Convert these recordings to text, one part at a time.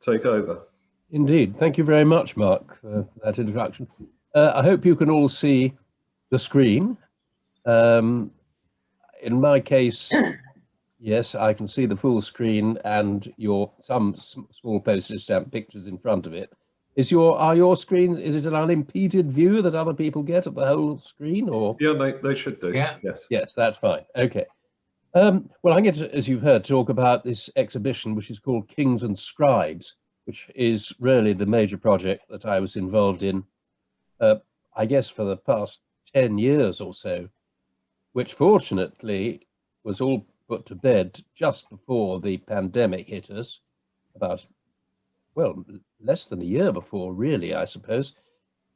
take over. Indeed. Thank you very much, Mark, for that introduction. I hope you can all see the screen. In my case, yes, I can see the full screen and some small postage stamp pictures in front of it. Are your screens, is it an unimpeded view that other people get of the whole screen, or? Yeah, they should do. Yeah. Yes. Yes, that's fine. Okay. Well, I'm going to, as you've heard, talk about this exhibition, which is called Kings and Scribes, which is really the major project that I was involved in, I guess, for the past 10 years or so, which fortunately was all put to bed just before the pandemic hit us, about, well, less than a year before, really, I suppose.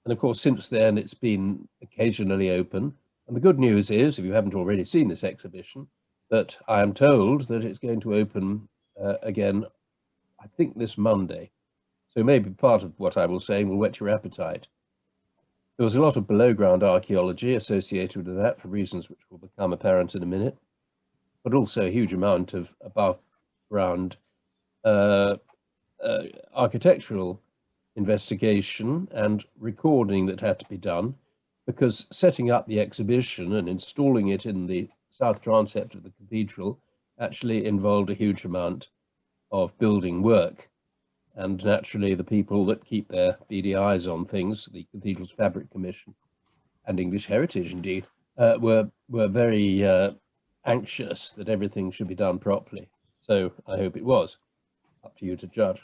And of course, since then, it's been occasionally open. And the good news is, if you haven't already seen this exhibition, that I am told that it's going to open again, I think this Monday. So maybe part of what I will say will whet your appetite. There was a lot of below ground archaeology associated with that for reasons which will become apparent in a minute, but also a huge amount of above ground architectural investigation and recording that had to be done, because setting up the exhibition and installing it in the south transept of the cathedral actually involved a huge amount of building work. And naturally, the people that keep their beady eyes on things, the Cathedral's Fabric Commission and English Heritage, indeed, were very anxious that everything should be done properly. So I hope it was. Up to you to judge.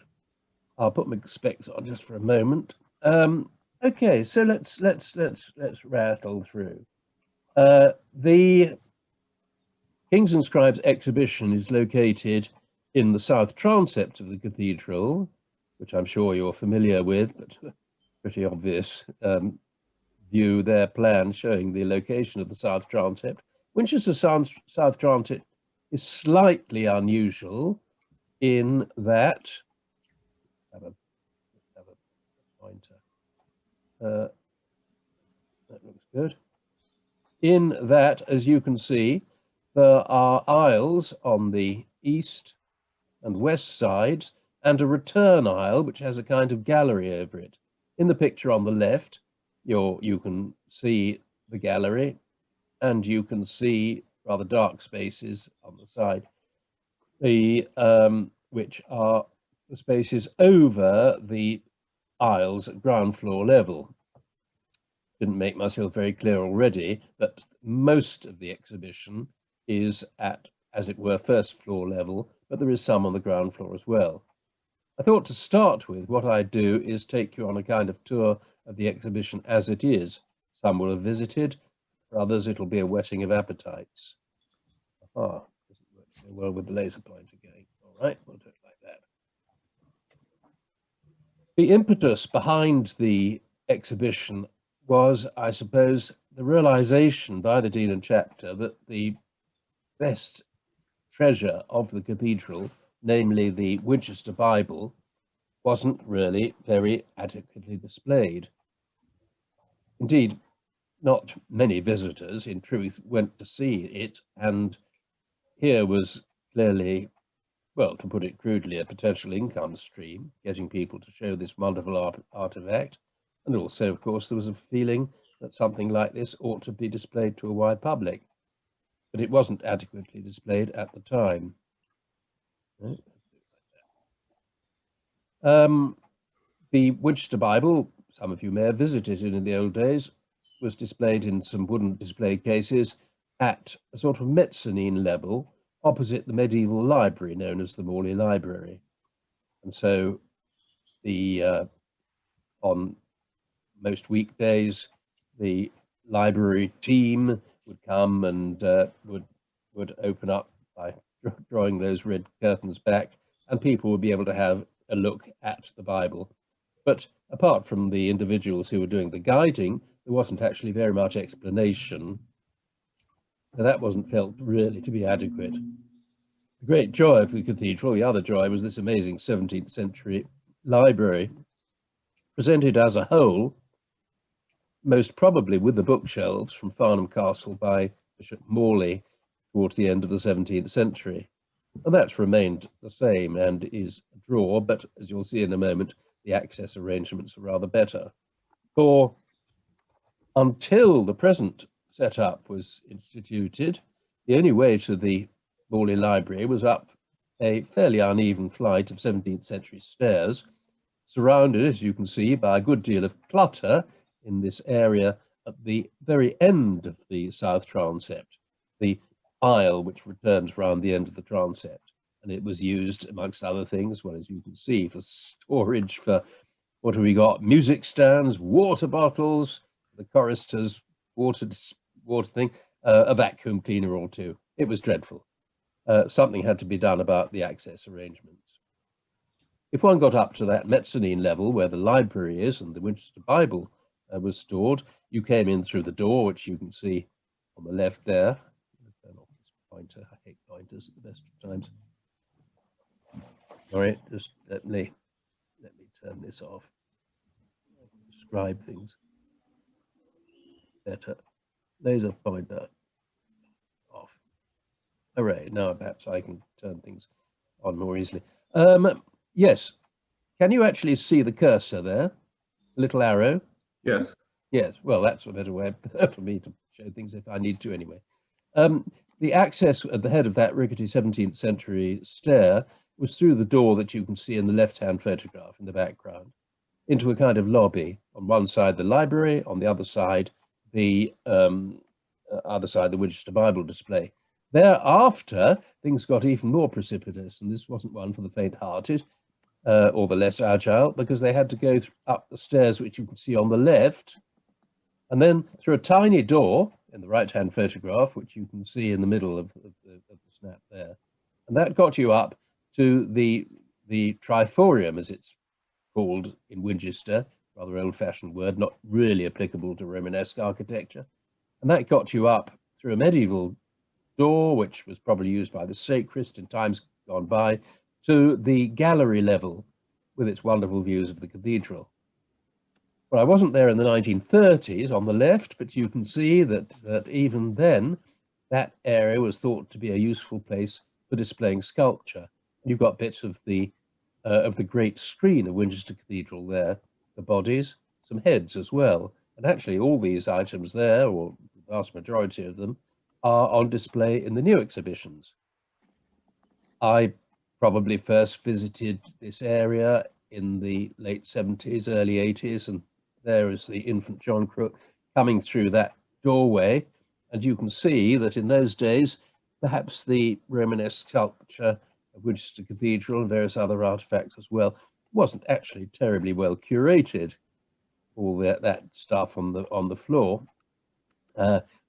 I'll put my specs on just for a moment. Okay, so let's rattle through. The Kings and Scribes exhibition is located in the south transept of the cathedral, which I'm sure you're familiar with, but pretty obvious view there, plan showing the location of the south transept. Winchester south transept is slightly unusual in that, have a pointer. That looks good. In that, as you can see, there are aisles on the east and west sides, and a return aisle which has a kind of gallery over it. In the picture on the left, you can see the gallery, and you can see rather dark spaces on the side, which are the spaces over the aisles at ground floor level. Didn't make myself very clear already, but most of the exhibition is at, as it were, first floor level, but there is some on the ground floor as well. I thought to start with, what I'd do is take you on a kind of tour of the exhibition as it is. Some will have visited, for others it'll be a whetting of appetites. Doesn't work so well with the laser pointer going. All right, we'll do it like that. The impetus behind the exhibition was, I suppose, the realization by the Dean and Chapter that the best treasure of the cathedral, namely the Winchester Bible, wasn't really very adequately displayed. Indeed, not many visitors, in truth, went to see it, and here was clearly, well, to put it crudely, a potential income stream, getting people to show this wonderful artifact. And also, of course, there was a feeling that something like this ought to be displayed to a wide public, but it wasn't adequately displayed at the time. The Winchester Bible, some of you may have visited it in the old days, was displayed in some wooden display cases at a sort of mezzanine level opposite the medieval library known as the Morley Library. And so on most weekdays, the library team would come and would open up by drawing those red curtains back, and people would be able to have a look at the Bible. But apart from the individuals who were doing the guiding, there wasn't actually very much explanation. So that wasn't felt really to be adequate. The great joy of the cathedral, the other joy, was this amazing 17th century library, presented as a whole, most probably with the bookshelves from Farnham Castle by Bishop Morley towards the end of the 17th century. And that's remained the same and is a draw, but as you'll see in a moment, the access arrangements are rather better. For until the present setup was instituted, the only way to the Morley Library was up a fairly uneven flight of 17th century stairs, surrounded, as you can see, by a good deal of clutter in this area at the very end of the south transept, the aisle which returns round the end of the transept. And it was used, amongst other things, well, as you can see, for storage for, what have we got? Music stands, water bottles, the choristers' water thing, a vacuum cleaner or two. It was dreadful. Something had to be done about the access arrangements. If one got up to that mezzanine level where the library is and the Winchester Bible was stored, you came in through the door, which you can see on the left there. Turn off this pointer. I hate pointers at the best of times. All right, just let me turn this off. Describe things better. Laser pointer off. Hooray! Now perhaps I can turn things on more easily. Yes. Can you actually see the cursor there? The little arrow? Yes. Yes. Well, that's a better way for me to show things if I need to anyway. The access at the head of that rickety 17th century stair was through the door that you can see in the left-hand photograph in the background, into a kind of lobby. On one side, the library, on the other side, the Winchester Bible display. Thereafter, things got even more precipitous, and this wasn't one for the faint-hearted or the less agile, because they had to go up the stairs, which you can see on the left, and then through a tiny door in the right-hand photograph, which you can see in the middle of the snap there. And that got you up to the triforium, as it's called in Winchester, rather old-fashioned word, not really applicable to Romanesque architecture. And that got you up through a medieval door, which was probably used by the sacrist in times gone by, to the gallery level with its wonderful views of the cathedral. Well, I wasn't there in the 1930s on the left, but you can see that even then, that area was thought to be a useful place for displaying sculpture. You've got bits of the great screen of Winchester Cathedral there, the bodies, some heads as well. And actually all these items there, or the vast majority of them, are on display in the new exhibitions. I probably first visited this area in the late 70s, early 80s, and there is the infant John Crook coming through that doorway. And you can see that in those days, perhaps the Romanesque sculpture of Winchester Cathedral and various other artifacts as well wasn't actually terribly well curated. All that stuff on the floor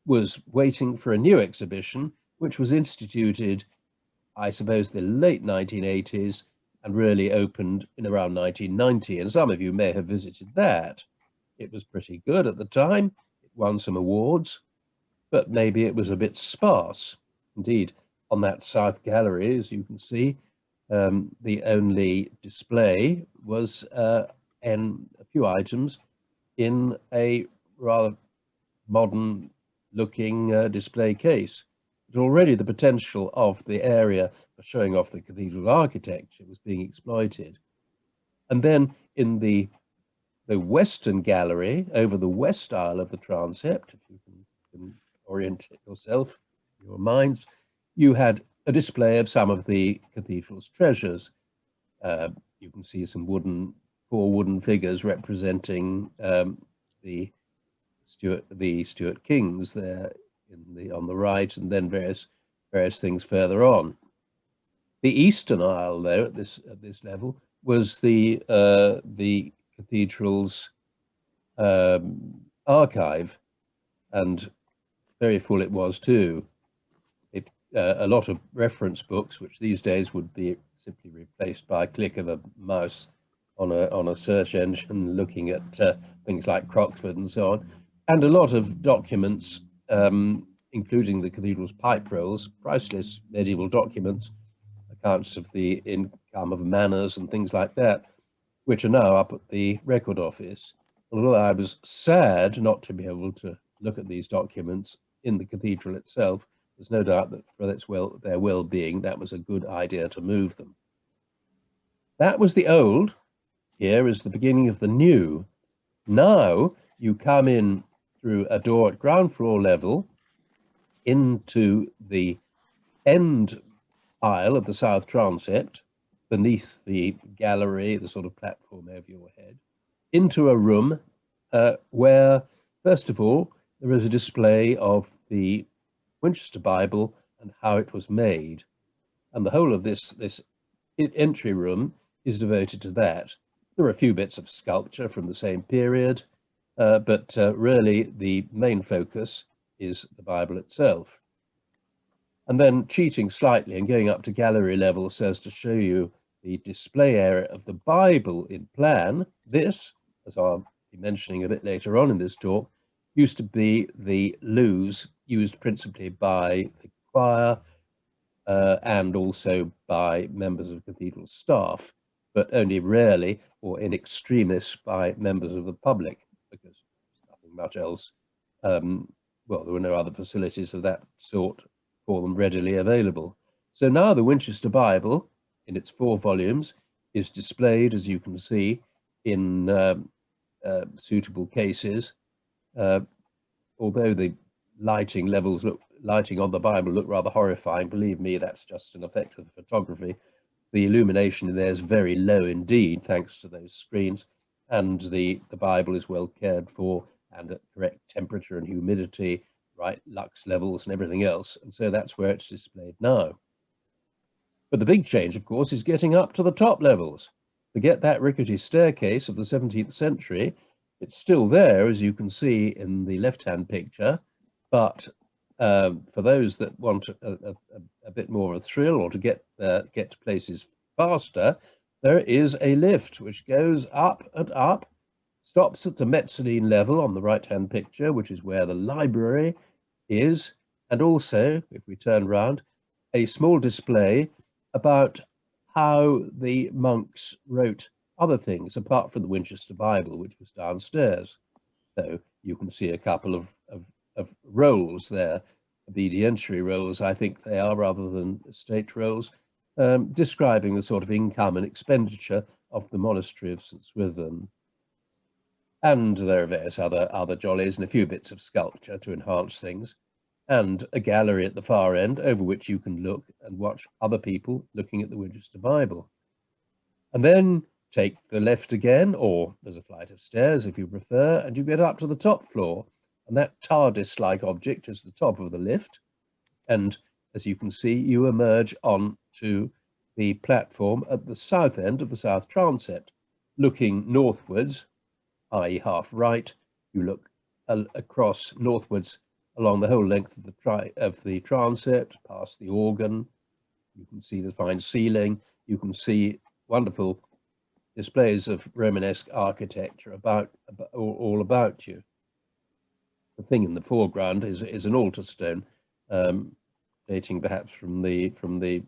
was waiting for a new exhibition, which was instituted, I suppose, the late 1980s and really opened in around 1990. And some of you may have visited that. It was pretty good at the time. It won some awards, but maybe it was a bit sparse. Indeed, on that south gallery, as you can see, the only display was in a few items in a rather modern looking display case. But already the potential of the area for showing off the cathedral architecture was being exploited. And then in the western gallery, over the west aisle of the transept, if you can orient yourself, your minds, you had a display of some of the cathedral's treasures. You can see some four wooden figures representing the Stuart kings there on the right, and then various things further on. The eastern aisle, though, at this level, was the cathedral's archive, and very full it was too. A lot of reference books, which these days would be simply replaced by a click of a mouse on a search engine, looking at things like Crockford and so on, and a lot of documents, including the cathedral's pipe rolls, priceless medieval documents, accounts of the income of manors and things like that, which are now up at the record office. Although I was sad not to be able to look at these documents in the cathedral itself, there's no doubt that for their well-being, that was a good idea to move them. That was the old. Here is the beginning of the new. Now you come in through a door at ground floor level into the end aisle of the south transept, beneath the gallery, the sort of platform over your head, into a room where, first of all, there is a display of the Winchester Bible and how it was made. And the whole of this entry room is devoted to that. There are a few bits of sculpture from the same period, but really the main focus is the Bible itself. And then cheating slightly and going up to gallery level so as to show you the display area of the Bible in plan. This, as I'll be mentioning a bit later on in this talk, used to be the loos used principally by the choir and also by members of cathedral staff, but only rarely or in extremis by members of the public, because nothing much else. Well, there were no other facilities of that sort for them readily available. So now the Winchester Bible, in its 4 volumes, is displayed, as you can see, in suitable cases. Although the lighting on the Bible look rather horrifying, believe me, that's just an effect of the photography. The illumination in there is very low indeed, thanks to those screens, and the Bible is well cared for and at correct temperature and humidity, right lux levels and everything else, and so that's where it's displayed now. But the big change, of course, is getting up to the top levels. Forget that rickety staircase of the 17th century. It's still there, as you can see in the left-hand picture, but for those that want a bit more of a thrill or to get to places faster, there is a lift which goes up and up, stops at the mezzanine level on the right-hand picture, which is where the library is, and also, if we turn round, a small display about how the monks wrote other things apart from the Winchester Bible, which was downstairs. So you can see a couple of rolls there, obedientiary rolls, I think they are, rather than estate rolls, describing the sort of income and expenditure of the monastery of St. Swithin. And there are various other jollies and a few bits of sculpture to enhance things, and a gallery at the far end over which you can look and watch other people looking at the Winchester Bible. And then take the left again, or there's a flight of stairs if you prefer, and you get up to the top floor. And that TARDIS-like object is the top of the lift. And as you can see, you emerge onto the platform at the south end of the south transept, looking northwards, i.e. half right. You look across northwards along the whole length of the transept, past the organ. You can see the fine ceiling. You can see wonderful displays of Romanesque architecture all about you. The thing in the foreground is an altar stone, dating perhaps from the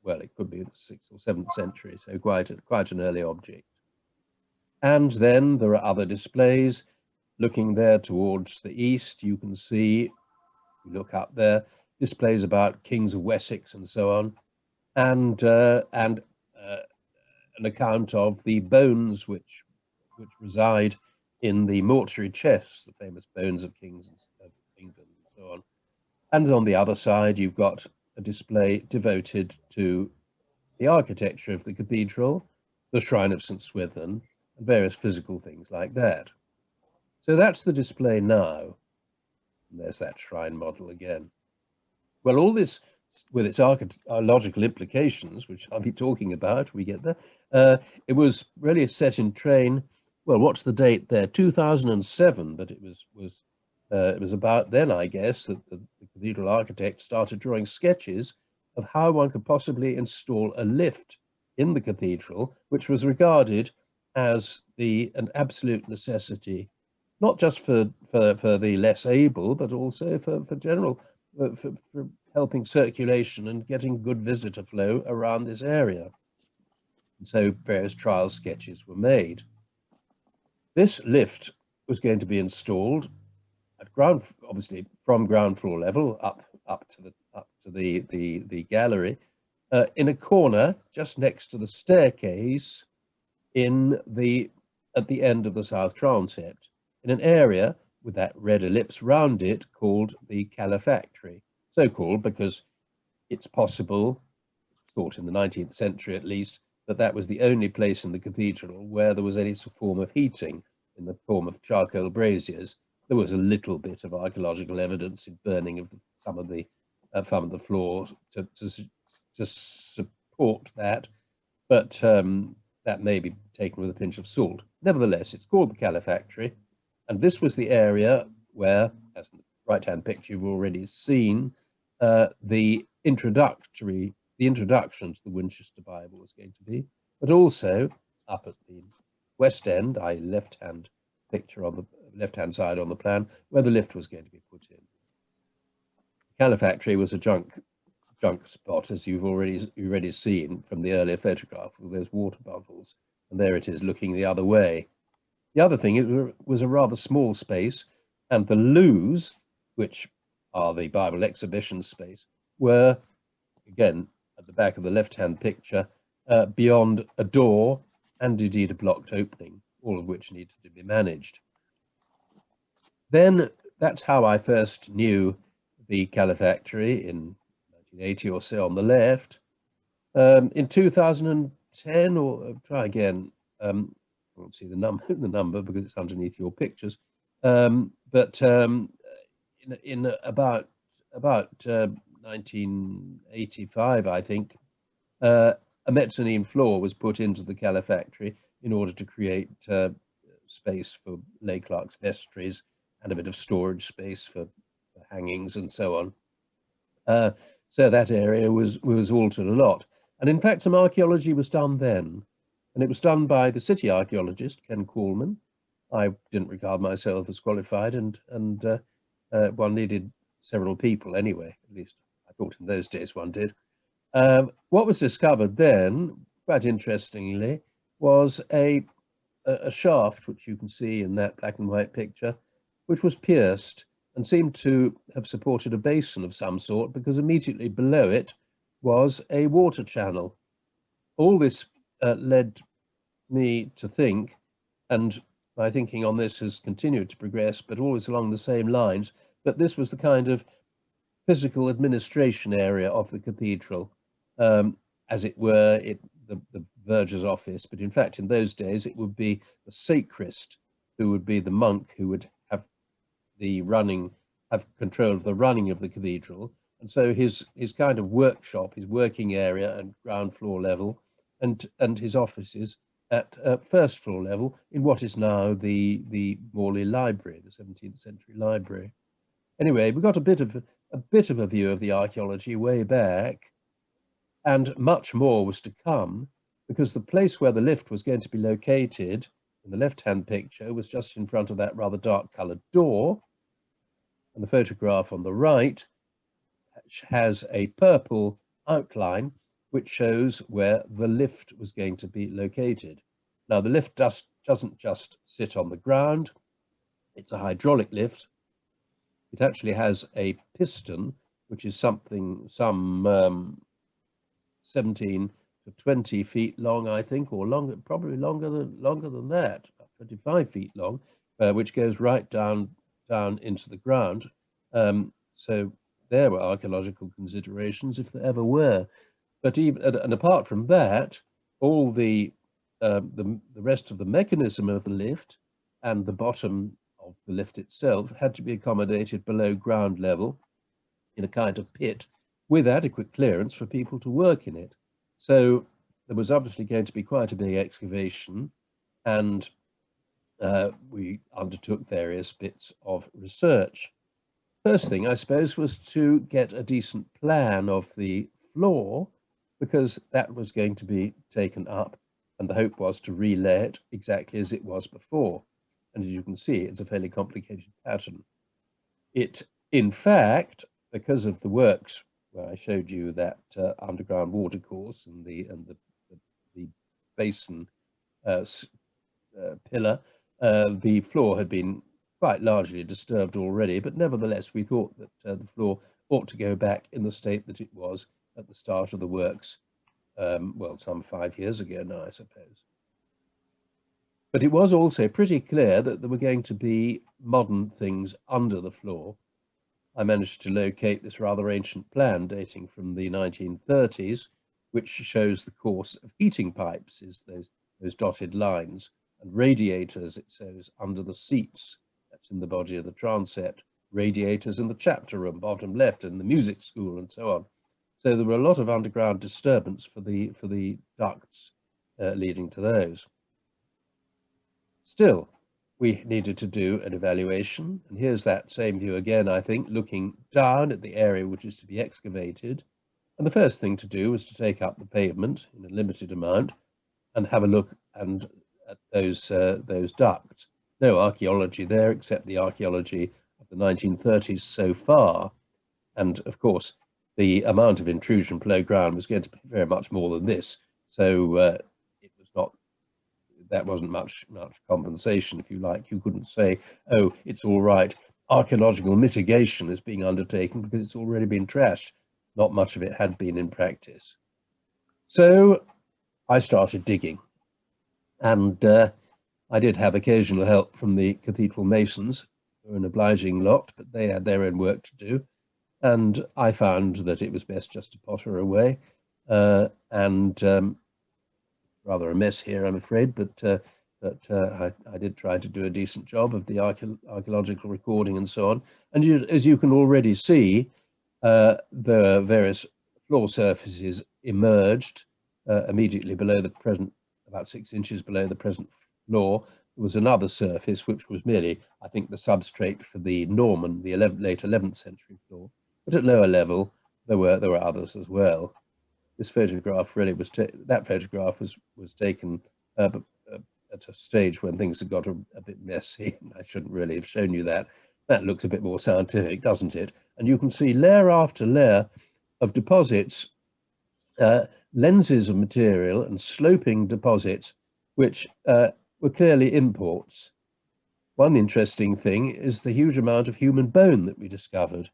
well, it could be the 6th or 7th century, so quite an early object. And then there are other displays. Looking there towards the east, you can see, you look up there, displays about kings of Wessex and so on, and an account of the bones which reside in the mortuary chests, the famous bones of kings of England and so on. And on the other side, you've got a display devoted to the architecture of the cathedral, the shrine of St. Swithin, and various physical things like that. So that's the display now. And there's that shrine model again. Well, all this, with its archaeological implications, which I'll be talking about, we get there, it was really set in train. Well, what's the date there? 2007, but it was about then, I guess, that the cathedral architect started drawing sketches of how one could possibly install a lift in the cathedral, which was regarded as an absolute necessity, not just for the less able, but also for general, for helping circulation and getting good visitor flow around this area. And so various trial sketches were made. This lift was going to be installed at obviously from ground floor level up to the up to the gallery, in a corner just next to the staircase at the end of the south transept, in an area with that red ellipse round it called the calefactory. So called because it's possible, thought in the 19th century at least, that that was the only place in the cathedral where there was any form of heating in the form of charcoal braziers. There was a little bit of archaeological evidence in burning of some of the floor to support that, but that may be taken with a pinch of salt. Nevertheless, it's called the calefactory, and this was the area where, as in the right-hand picture you've already seen, the introduction to the Winchester Bible was going to be, but also up at the west end, i.e. left-hand picture on the left-hand side on the plan, where the lift was going to be put in. The calefactory was a junk spot, as you've already seen from the earlier photograph with those water bubbles, and there it is looking the other way. The other thing, it was a rather small space, and the loos, which are the Bible exhibition space, were, again, at the back of the left-hand picture, beyond a door and indeed a blocked opening, all of which needed to be managed. Then that's how I first knew the calefactory in 1980 or so on the left. In 2010, or try again, I won't see the number because it's underneath your pictures, but in about 1985, I think, a mezzanine floor was put into the calefactory in order to create space for lay clerks' vestries and a bit of storage space for hangings and so on. So that area was altered a lot. And in fact, some archaeology was done then. And it was done by the city archaeologist, Ken Coolman. I didn't regard myself as qualified, and one needed several people anyway, at least I thought in those days one did. What was discovered then, quite interestingly, was a shaft, which you can see in that black and white picture, which was pierced and seemed to have supported a basin of some sort, because immediately below it was a water channel. All this led me to think, and my thinking on this has continued to progress, but always along the same lines, that this was the kind of physical administration area of the cathedral, as it were, the verger's office, but in fact in those days it would be the sacrist, who would be the monk who would have control of the running of the cathedral. And so his kind of workshop, his working area and ground floor level, and his offices at first floor level in what is now the Morley Library, the 17th century library. Anyway, we got a bit of a view of the archaeology way back, and much more was to come, because the place where the lift was going to be located in the left-hand picture was just in front of that rather dark-coloured door, and the photograph on the right has a purple outline which shows where the lift was going to be located. Now, the lift doesn't just sit on the ground. It's a hydraulic lift. It actually has a piston, which is some 17 to 20 feet long, I think, or longer, probably longer than that, 25 feet long, which goes right down into the ground. So there were archaeological considerations, if there ever were. But and apart from that, all the rest of the mechanism of the lift and the bottom of the lift itself had to be accommodated below ground level in a kind of pit with adequate clearance for people to work in it. So there was obviously going to be quite a big excavation, and we undertook various bits of research. First thing, I suppose, was to get a decent plan of the floor, because that was going to be taken up, and the hope was to relay it exactly as it was before. And as you can see, it's a fairly complicated pattern. It, in fact, because of the works where I showed you that underground watercourse and the basin pillar, the floor had been quite largely disturbed already, but nevertheless we thought that the floor ought to go back in the state that it was at the start of the works, well, some 5 years ago now, I suppose. But it was also pretty clear that there were going to be modern things under the floor. I managed to locate this rather ancient plan dating from the 1930s, which shows the course of heating pipes, is those dotted lines, and radiators, it shows, under the seats. That's in the body of the transept. Radiators in the chapter room, bottom left, and the music school, and so on. So there were a lot of underground disturbance for the ducts leading to those. Still, we needed to do an evaluation, and here's that same view again, I think, looking down at the area which is to be excavated. And the first thing to do was to take up the pavement in a limited amount and have a look at those ducts. No archaeology there except the archaeology of the 1930s so far. And of course, the amount of intrusion below ground was going to be very much more than this. So it was not, that wasn't much compensation, if you like. You couldn't say, oh, it's all right, archaeological mitigation is being undertaken because it's already been trashed. Not much of it had been in practice. So I started digging, and I did have occasional help from the cathedral masons, who were an obliging lot, but they had their own work to do. And I found that it was best just to potter away, and rather a mess here, I'm afraid, but I did try to do a decent job of the archaeological recording and so on. And as you can already see, the various floor surfaces emerged immediately below the present, about 6 inches below the present floor. There was another surface which was merely, I think, the substrate for the Norman, the late 11th century floor. But at lower level, there were others as well. This photograph really was that photograph was taken at a stage when things had got a bit messy. I shouldn't really have shown you that. That looks a bit more scientific, doesn't it? And you can see layer after layer of deposits, lenses of material and sloping deposits, which were clearly imports. One interesting thing is the huge amount of human bone that we discovered.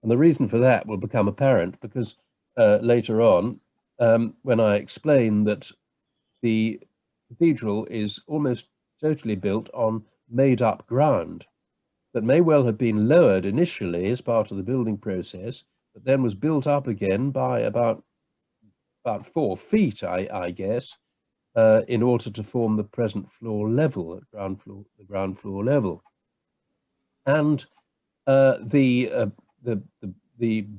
And the reason for that will become apparent because later on, when I explain that the cathedral is almost totally built on made-up ground that may well have been lowered initially as part of the building process, but then was built up again by about 4 feet, I guess, in order to form the present floor level, at the ground floor level. And the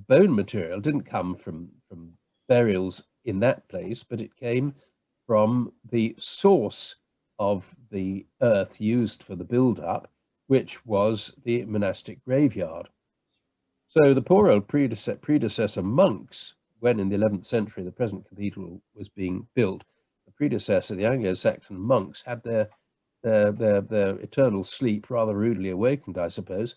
bone material didn't come from burials in that place, but it came from the source of the earth used for the build-up, which was the monastic graveyard. So the poor old predecessor monks, when in the 11th century the present cathedral was being built, the predecessor, the Anglo-Saxon monks, had their eternal sleep rather rudely awakened, I suppose,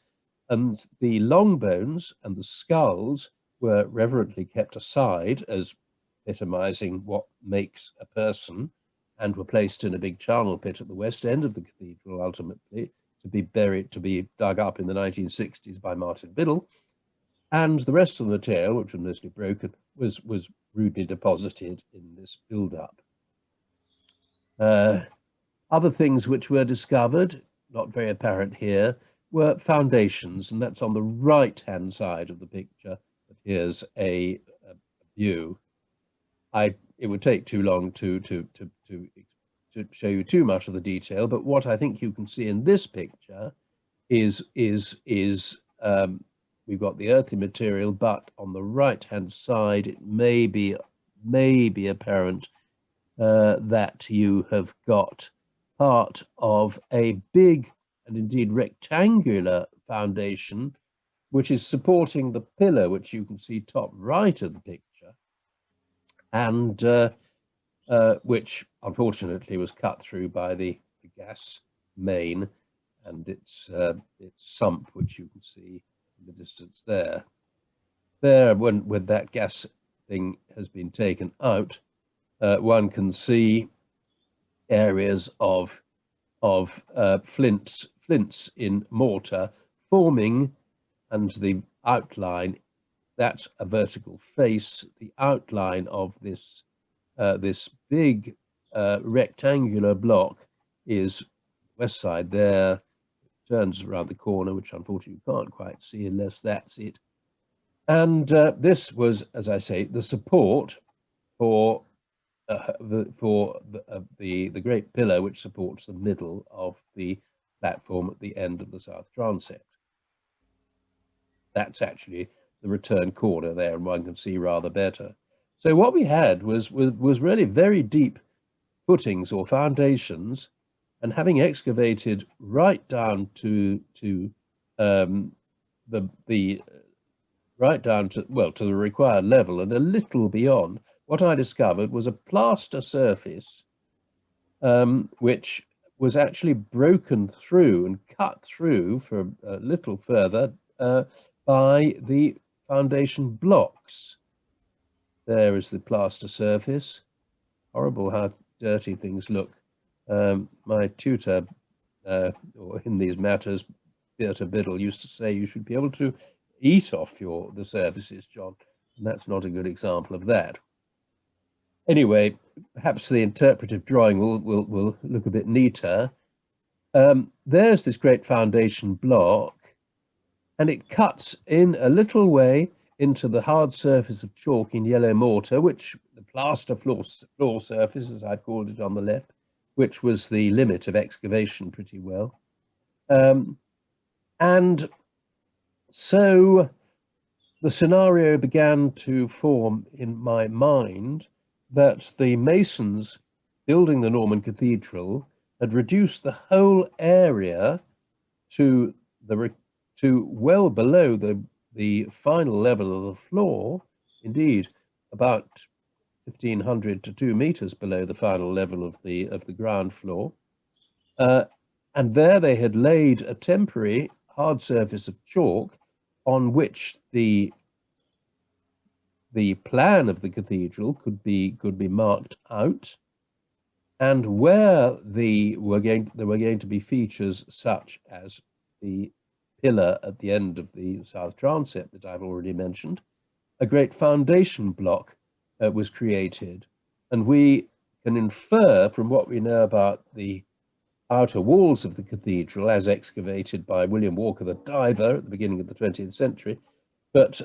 and the long bones and the skulls were reverently kept aside as epitomizing what makes a person, and were placed in a big charnel pit at the west end of the cathedral, ultimately to be buried, to be dug up in the 1960s by Martin Biddle. And the rest of the material, which was mostly broken, was rudely deposited in this build-up. Other things which were discovered, not very apparent here, were foundations, and that's on the right-hand side of the picture. But here's a view. It would take too long to show you too much of the detail, but what I think you can see in this picture is we've got the earthy material, but on the right-hand side, it may be apparent that you have got part of a big and indeed rectangular foundation, which is supporting the pillar, which you can see top right of the picture, and which unfortunately was cut through by the gas main, and its sump, which you can see in the distance there. When that gas thing has been taken out, one can see areas of flints in mortar forming, and the outline that's a vertical face. The outline of this this big rectangular block is west side there, turns around the corner, which unfortunately you can't quite see unless that's it. And this was, as I say, the support for the great pillar which supports the middle of the platform at the end of the south transept. That's actually the return corner there, and one can see rather better. So what we had was really very deep footings or foundations, and having excavated right down to the right down to, well, to the required level and a little beyond, what I discovered was a plaster surface which was actually broken through and cut through for a little further by the foundation blocks. There is the plaster surface. Horrible how dirty things look. My tutor in these matters, Peter Biddle, used to say you should be able to eat off the surfaces, John, and that's not a good example of that. Anyway, perhaps the interpretive drawing will look a bit neater. There's this great foundation block, and it cuts in a little way into the hard surface of chalk in yellow mortar, which the plaster floor surface, as I called it on the left, which was the limit of excavation pretty well. And so the scenario began to form in my mind that the masons building the Norman cathedral had reduced the whole area to well below the final level of the floor, indeed about 1,500 to 2 meters below the final level of the ground floor. And there they had laid a temporary hard surface of chalk on which the plan of the cathedral could be marked out, and where there were going to be features such as the pillar at the end of the south transept that I've already mentioned, a great foundation block was created, and we can infer from what we know about the outer walls of the cathedral as excavated by William Walker the diver at the beginning of the 20th century, but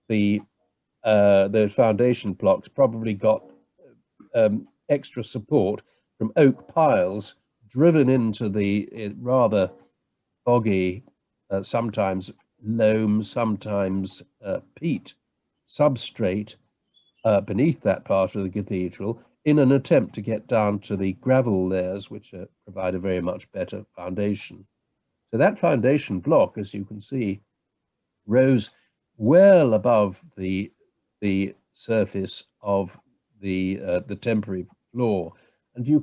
those foundation blocks probably got extra support from oak piles driven into the rather boggy, sometimes loam, sometimes peat substrate beneath that part of the cathedral in an attempt to get down to the gravel layers, which provide a very much better foundation. So that foundation block, as you can see, rose well above the surface of the temporary floor, and you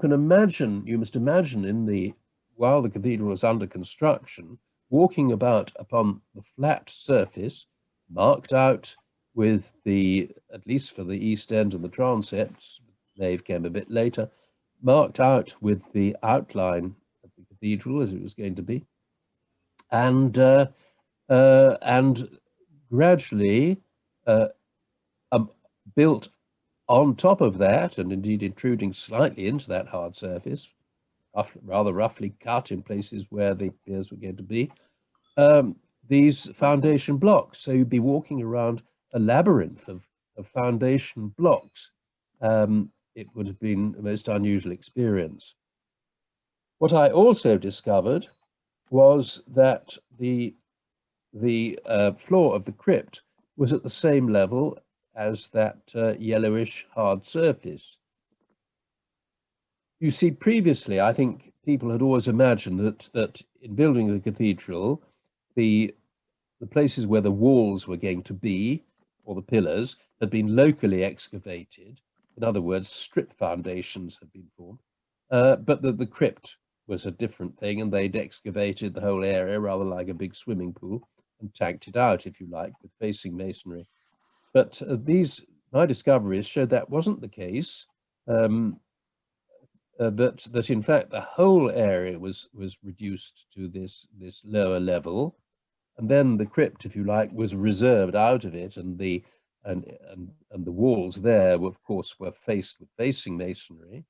must imagine while the cathedral was under construction, walking about upon the flat surface, marked out with at least for the east end of the transepts, nave came a bit later, marked out with the outline of the cathedral as it was going to be, and gradually built on top of that, and indeed intruding slightly into that hard surface, rather roughly cut in places where the piers were going to be, these foundation blocks. So you'd be walking around a labyrinth of foundation blocks. It would have been a most unusual experience. What I also discovered was that the floor of the crypt was at the same level as that yellowish hard surface. You see, previously, I think people had always imagined that in building the cathedral, the places where the walls were going to be, or the pillars, had been locally excavated. In other words, strip foundations had been formed. But the crypt was a different thing, and they'd excavated the whole area rather like a big swimming pool and tanked it out, if you like, with facing masonry. But my discoveries showed that wasn't the case. That in fact the whole area was reduced to this lower level, and then the crypt, if you like, was reserved out of it, and the walls there, were, of course, were faced with facing masonry,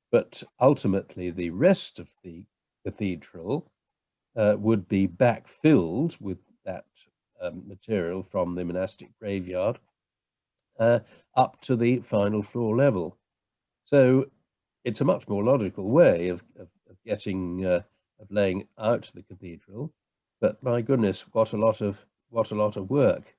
but ultimately the rest of the cathedral would be backfilled with that material from the monastic graveyard up to the final floor level. So it's a much more logical way of getting of laying out the cathedral. But my goodness, what a lot of work.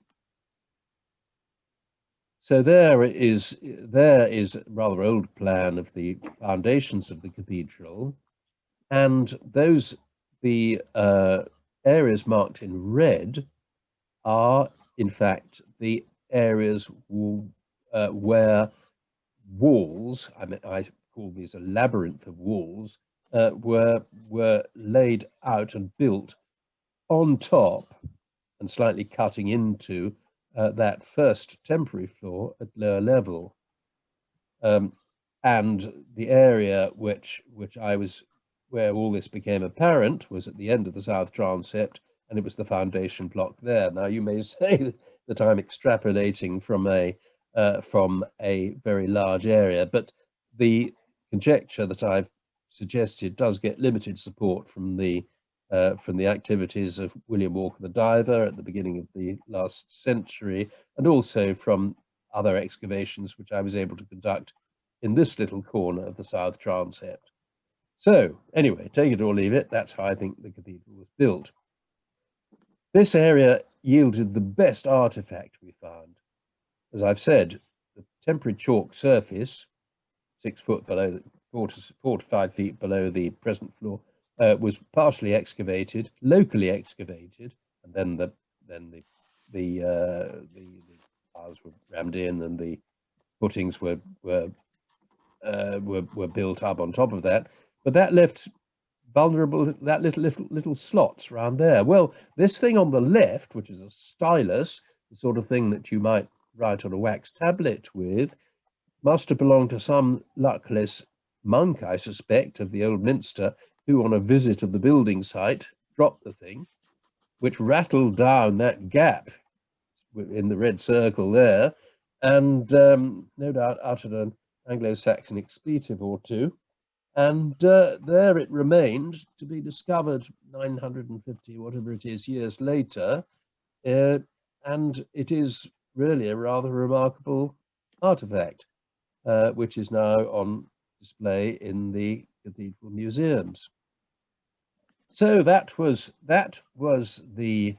So there is a rather old plan of the foundations of the cathedral, and the areas marked in red are in fact the areas where walls, I call these a labyrinth of walls, were laid out and built on top and slightly cutting into that first temporary floor at lower level. And the area where all this became apparent was at the end of the south transept, and it was the foundation block there. Now you may say that I'm extrapolating from a very large area, but the conjecture that I've suggested does get limited support from the activities of William Walker the diver at the beginning of the last century, and also from other excavations which I was able to conduct in this little corner of the south transept. So anyway, take it or leave it, that's how I think the cathedral was built. This area yielded the best artifact we found. As I've said, the temporary chalk surface, 6 foot below, 4 to 5 feet below the present floor, was partially excavated, locally excavated, and then the piles were rammed in, and the footings were built up on top of that. But that left vulnerable, that little slots around there. Well, this thing on the left, which is a stylus, the sort of thing that you might write on a wax tablet with, must have belonged to some luckless monk, I suspect, of the old minster, who on a visit of the building site dropped the thing, which rattled down that gap in the red circle there, and no doubt uttered an Anglo-Saxon expletive or two. And there it remained to be discovered 950, whatever it is, years later. And it is really a rather remarkable artifact, which is now on display in the cathedral museums. So that was the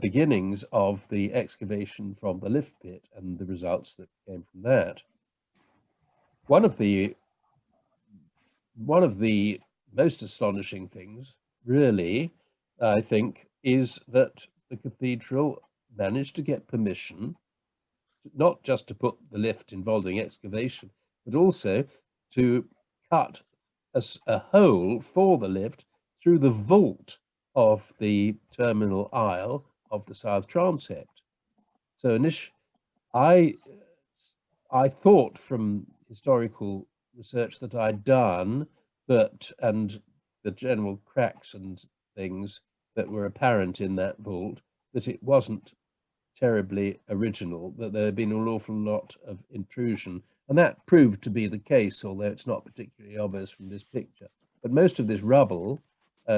beginnings of the excavation from the lift pit and the results that came from that. One of the most astonishing things, really, I think, is that the cathedral managed to get permission not just to put the lift involving excavation, but also to cut a hole for the lift through the vault of the terminal aisle of the south transept. So I thought from historical research that I'd done and the general cracks and things that were apparent in that vault, that it wasn't terribly original, that there had been an awful lot of intrusion, and that proved to be the case, although it's not particularly obvious from this picture. But most of this rubble,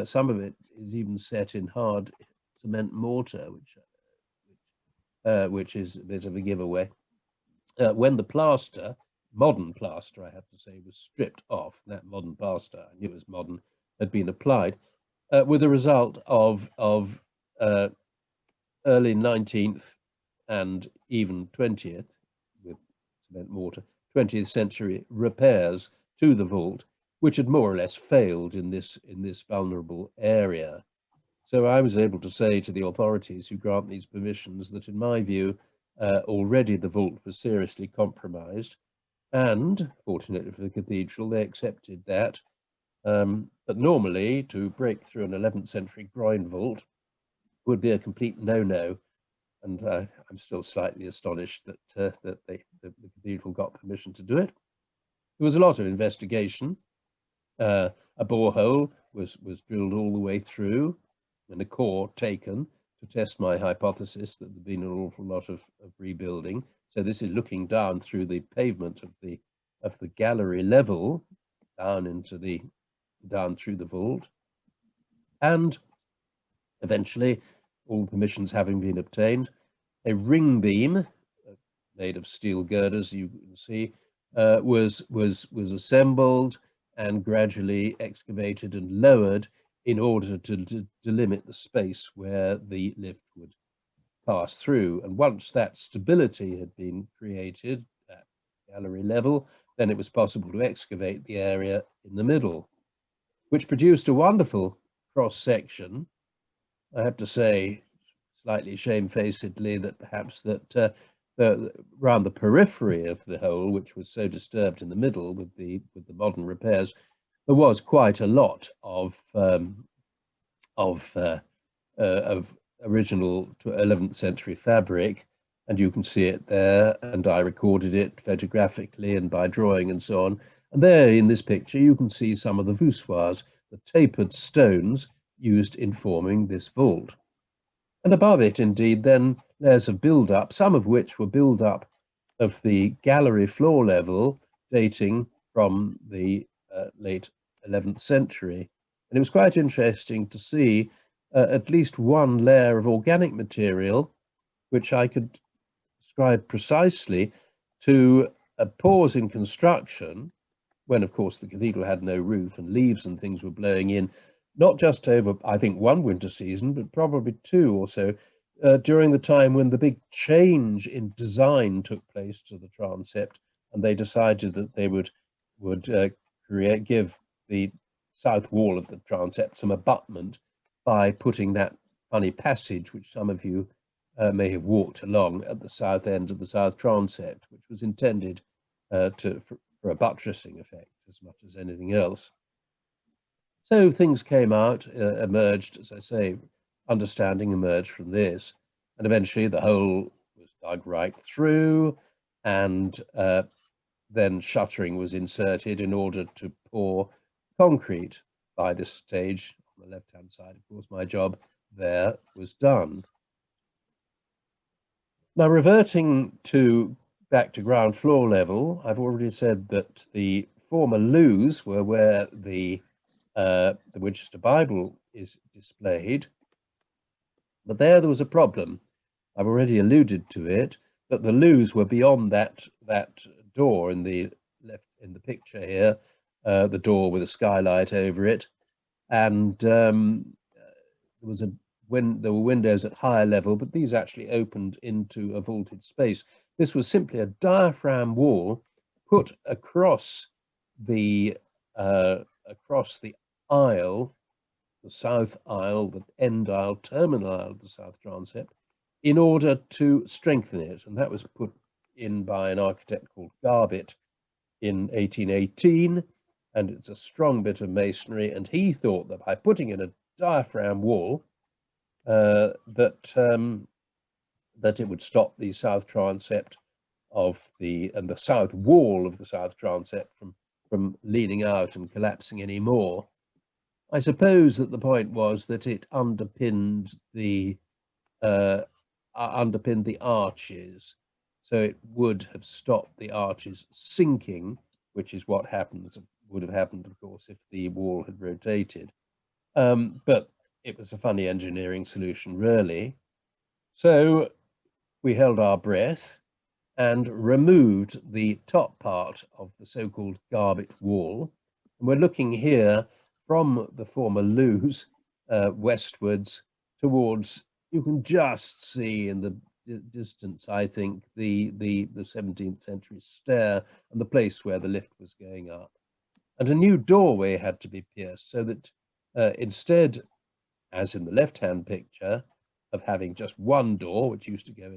some of it is even set in hard cement mortar, which is a bit of a giveaway. When the plaster, modern plaster, I have to say, was stripped off, that modern plaster, I knew it was modern, had been applied, with a result of early 19th and even 20th, with cement mortar, 20th century repairs to the vault, which had more or less failed in this vulnerable area. So I was able to say to the authorities who grant these permissions that, in my view, already the vault was seriously compromised, and fortunately for the cathedral, they accepted that. But normally, to break through an 11th century groin vault would be a complete no-no, and I'm still slightly astonished that the cathedral got permission to do it. There was a lot of investigation. A borehole was drilled all the way through, and a core taken to test my hypothesis that there'd been an awful lot of rebuilding. So this is looking down through the pavement of the gallery level, down through the vault, and eventually, all permissions having been obtained, a ring beam made of steel girders, you can see, was assembled and gradually excavated and lowered in order to delimit the space where the lift would pass through. And once that stability had been created at gallery level, then it was possible to excavate the area in the middle, which produced a wonderful cross section. I have to say, slightly shamefacedly, that perhaps that around the periphery of the hole, which was so disturbed in the middle with the modern repairs, there was quite a lot of original 11th century fabric, and you can see it there, and I recorded it photographically and by drawing and so on. And there in this picture you can see some of the voussoirs, the tapered stones used in forming this vault. And above it, indeed, then layers of build-up, some of which were build-up of the gallery floor level, dating from the late 11th century. And it was quite interesting to see at least one layer of organic material, which I could describe precisely to a pause in construction, when, of course, the cathedral had no roof and leaves and things were blowing in, not just over, I think, one winter season, but probably two or so, during the time when the big change in design took place to the transept, and they decided that they would give the south wall of the transept some abutment by putting that funny passage, which some of you may have walked along at the south end of the south transept, which was intended for a buttressing effect as much as anything else. So things came out, emerged, as I say, understanding emerged from this, and eventually the hole was dug right through, and then shuttering was inserted in order to pour concrete. By this stage, on the left-hand side, of course, my job there was done. Now, reverting back to ground floor level, I've already said that the former loos were where the Winchester Bible is displayed, but there was a problem. I've already alluded to it, that the loos were beyond that door in the picture here, the door with a skylight over it, and there were windows at higher level, but these actually opened into a vaulted space. This was simply a diaphragm wall put across the aisle, the south aisle, the end aisle, terminal aisle of the south transept, in order to strengthen it. And that was put in by an architect called Garbett in 1818. And it's a strong bit of masonry. And he thought that by putting in a diaphragm wall, that it would stop the south transept and the south wall of the south transept from leaning out and collapsing any more. I suppose that the point was that it underpinned the arches, so it would have stopped the arches sinking, which is what would have happened, of course, if the wall had rotated. But it was a funny engineering solution, really. So we held our breath and removed the top part of the so-called Garbett wall. And we're looking here from the former loos westwards towards, you can just see in the distance, I think, the 17th century stair and the place where the lift was going up. And a new doorway had to be pierced, so that instead, as in the left-hand picture, of having just one door, which used to go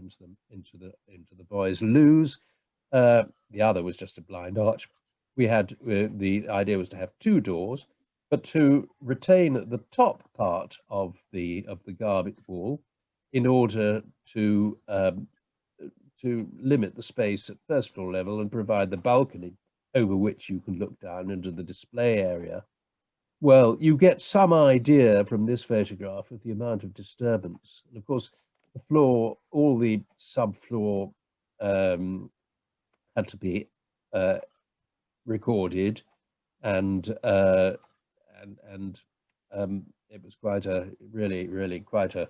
into the boys' loos, the other was just a blind arch. We had the idea was to have two doors, but to retain the top part of the Garbett wall in order to limit the space at first floor level and provide the balcony over which you can look down into the display area. Well, you get some idea from this photograph of the amount of disturbance. And of course, the floor, all the subfloor um, had to be uh, recorded, and and it was quite a really quite a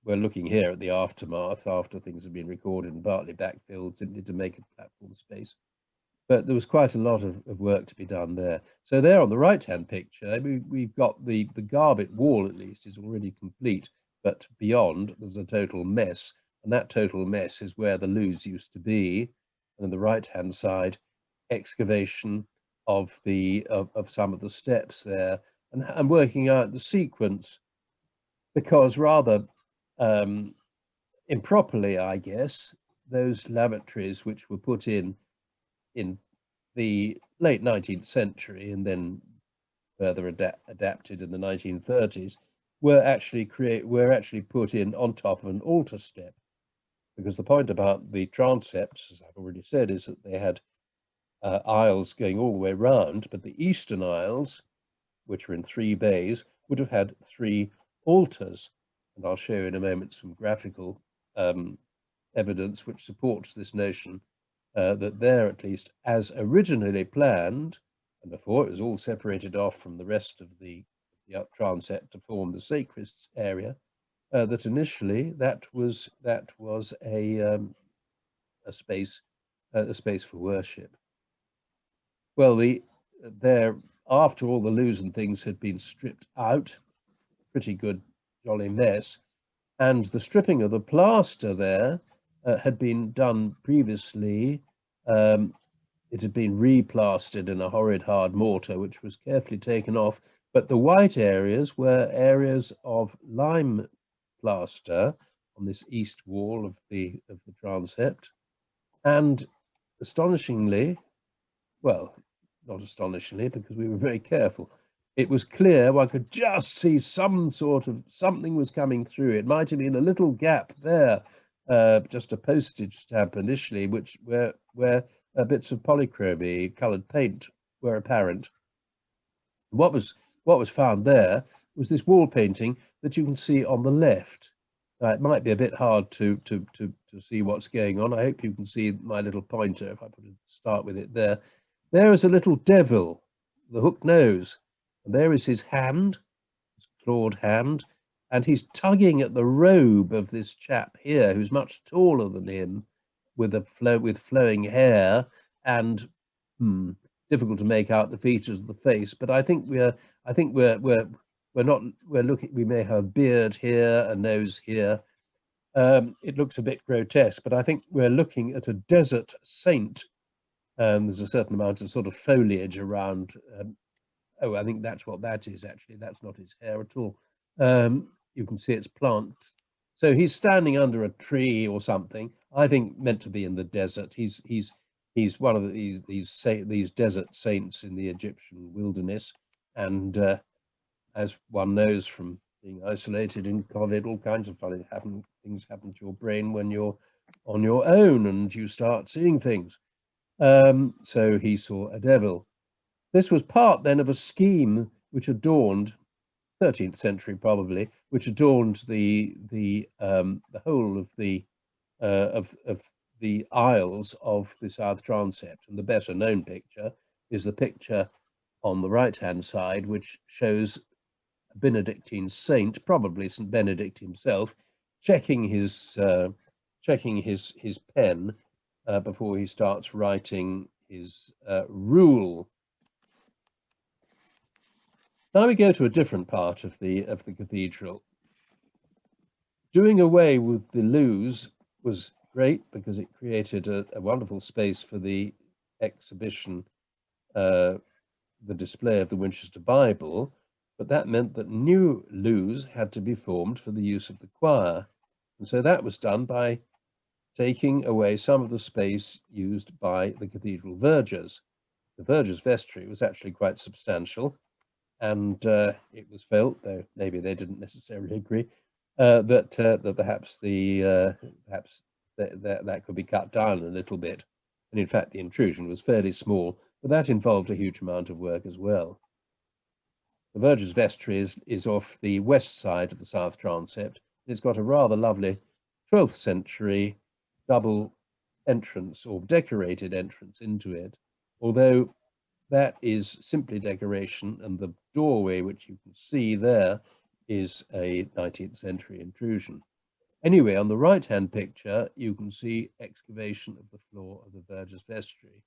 we're looking here at the aftermath after things have been recorded and partly backfilled simply to make a platform space. But there was quite a lot of work to be done there. So there on the right-hand picture, we've got the Garbet wall, at least, is already complete, but beyond there's a total mess, and that total mess is where the loos used to be. And on the right-hand side, excavation of some of the steps there, and working out the sequence, because rather improperly, I guess, those lavatories which were put in the late 19th century and then further adapted in the 1930s were actually put in on top of an altar step, because the point about the transepts, as I've already said, is that they had aisles going all the way round, but the eastern aisles, which were in 3 bays, would have had 3 altars. And I'll show you in a moment some graphical evidence which supports this notion that there, at least as originally planned, and before it was all separated off from the rest of the transept to form the sacrist's area, that initially that was a space for worship. Well, there, after all the loos and things had been stripped out, pretty good jolly mess, and the stripping of the plaster there had been done previously. It had been replastered in a horrid hard mortar, which was carefully taken off, but the white areas were areas of lime plaster on this east wall of the transept. And astonishingly, well, not astonishingly, because we were very careful, it was clear, one could just see some sort of something was coming through. It might have been a little gap there, just a postage stamp initially, which where bits of polychromy coloured paint were apparent. What was found there was this wall painting that you can see on the left. It might be a bit hard to see what's going on. I hope you can see my little pointer if I start with it there. There is a little devil, the hooked nose, and there is his hand, his clawed hand, and he's tugging at the robe of this chap here, who's much taller than him, with flowing hair, and difficult to make out the features of the face. But I think we're looking. We may have a beard here, a nose here. It looks a bit grotesque, but I think we're looking at a desert saint. There's a certain amount of sort of foliage around. Oh, I think that's what that is, actually. That's not his hair at all. You can see it's plant. So he's standing under a tree or something, I think meant to be in the desert. He's one of these desert saints in the Egyptian wilderness. And as one knows from being isolated in COVID, all kinds of funny things happen to your brain when you're on your own and you start seeing things. So he saw a devil. This was part then of a scheme which adorned, 13th century probably, which adorned the whole of the aisles of the south transept. And the better known picture is the picture on the right hand side, which shows a Benedictine saint, probably St. Benedict himself, checking his pen before he starts writing his rule. Now we go to a different part of the cathedral. Doing away with the loos was great because it created a wonderful space for the exhibition, the display of the Winchester Bible, but that meant that new loos had to be formed for the use of the choir. And so that was done by taking away some of the space used by the cathedral vergers. The vergers' vestry was actually quite substantial, and it was felt, though maybe they didn't necessarily agree, that perhaps that could be cut down a little bit. And in fact, the intrusion was fairly small, but that involved a huge amount of work as well. The Burgess Vestry is off the west side of the south transept. It's got a rather lovely 12th century double entrance or decorated entrance into it, although that is simply decoration, and the doorway, which you can see there, is a 19th century intrusion. Anyway, on the right-hand picture, you can see excavation of the floor of the Burgess Vestry.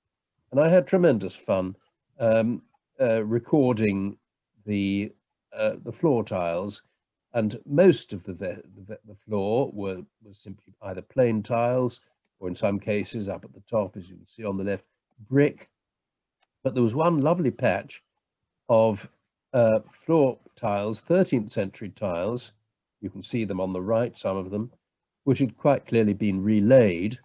And I had tremendous fun recording the floor tiles, and most of the floor was simply either plain tiles, or in some cases up at the top, as you can see on the left, brick. But there was one lovely patch of floor tiles, 13th century tiles. You can see them on the right, some of them, which had quite clearly been relaid.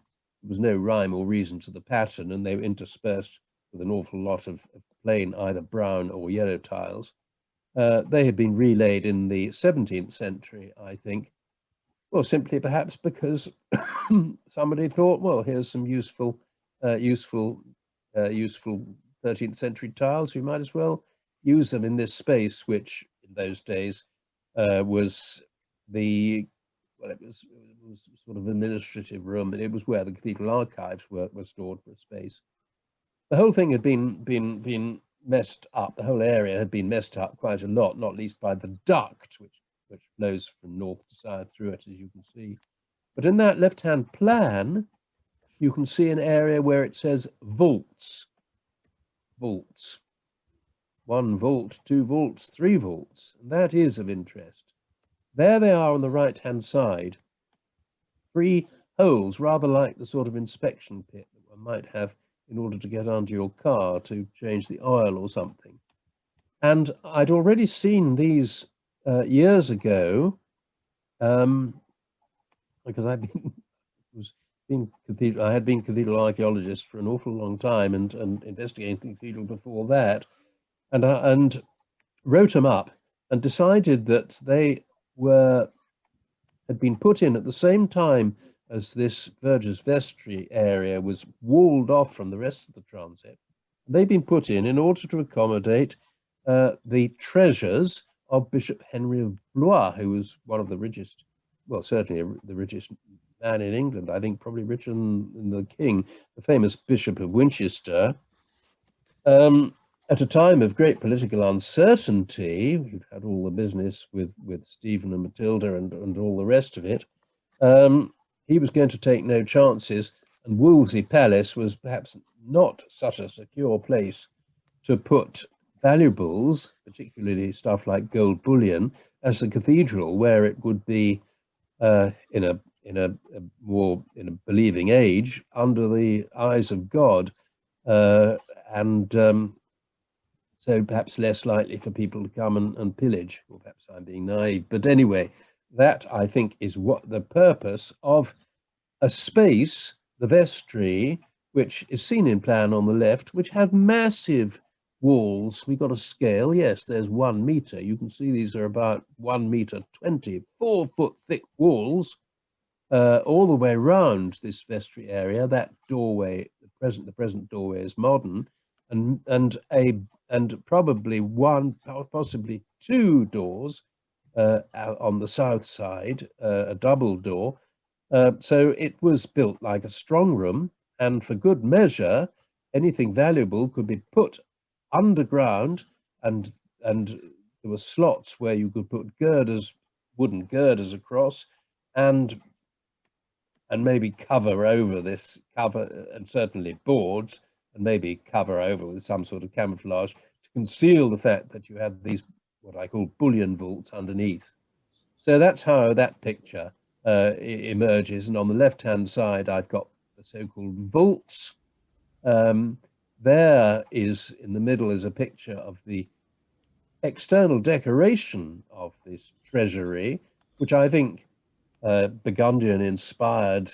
There was no rhyme or reason to the pattern, and they were interspersed with an awful lot of plain, either brown or yellow tiles. They had been relayed in the 17th century, I think. Well, simply perhaps because somebody thought, well, here's some useful 13th century tiles. We might as well use them in this space, which in those days was the, well, it was sort of administrative room, and it was where the cathedral archives were stored for a space. The whole thing had been messed up. The whole area had been messed up quite a lot, not least by the duct, which flows from north to south through it, as you can see. But in that left-hand plan, you can see an area where it says vaults. Vaults. 1 vault, 2 vaults, 3 vaults. And that is of interest. There they are on the right-hand side. 3 holes, rather like the sort of inspection pit that one might have in order to get under your car to change the oil or something. And I'd already seen these years ago, because I had been cathedral archaeologist for an awful long time, and investigating the cathedral before that, and wrote them up and decided that they had been put in at the same time as this Burgess Vestry area was walled off from the rest of the transept. They'd been put in order to accommodate the treasures of Bishop Henry of Blois, who was one of the richest, well, certainly the richest man in England, I think probably richer than the king, the famous Bishop of Winchester. At a time of great political uncertainty, we've had all the business with Stephen and Matilda and all the rest of it, he was going to take no chances, and Wolsey Palace was perhaps not such a secure place to put valuables, particularly stuff like gold bullion, as the cathedral, where it would be in a believing age under the eyes of God, and so perhaps less likely for people to come and pillage, or perhaps I'm being naive. But anyway, that I think is what the purpose of a space, the vestry, which is seen in plan on the left, which had massive walls. We got a scale. Yes, there's 1 meter. You can see these are about 1 meter 20, 4-foot thick walls all the way around this vestry area. That doorway, the present doorway, is modern, and probably 1, possibly 2 doors on the south side, a double door. So it was built like a strong room, and for good measure, anything valuable could be put underground, and there were slots where you could put girders, wooden girders across, and maybe cover over this, and certainly boards, and maybe cover over with some sort of camouflage to conceal the fact that you had these, what I call bullion vaults underneath. So that's how that picture emerges. And on the left-hand side, I've got the so-called vaults. There is, in the middle, is a picture of the external decoration of this treasury, which I think Burgundian-inspired,